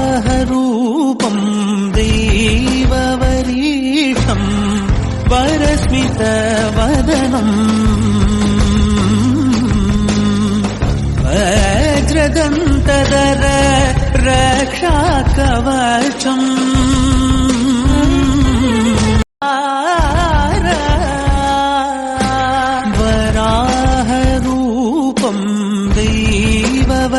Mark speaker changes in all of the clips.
Speaker 1: वराहरूपं देववरीशं वरस्मितवदनम् वज्रदन्तधर रक्षाकवचम् वराहरूपं देववरीशं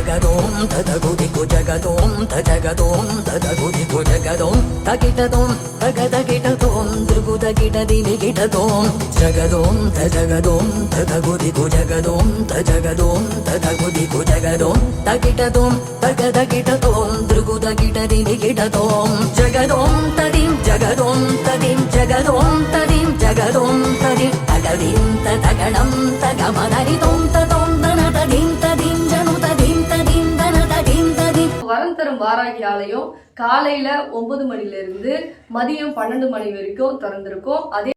Speaker 2: जगदों तदगुदिगु जगदों तदगुदिगु जगदों तगिटदों तगदगिटदों द्रुगुदगिटदिगिटदों जगदों तदगुदिगु जगदों तदगुदिगु जगदों तगिटदों तगदगिटदों द्रुगुदगिटदिगिटदों जगदों तदिं जगदों तदिं जगदों तदिं जगदों तदिं तगदिं तगणं तगमदरिदों तदों दनददिं तदिं जनु तदिं तदिं दनददिं तदिं
Speaker 3: வரம் தரும் வாராகி ஆலயம் காலையில 9 மணில இருந்து மதியம் 12 மணி வரைக்கும் திறந்திருக்கும். அதே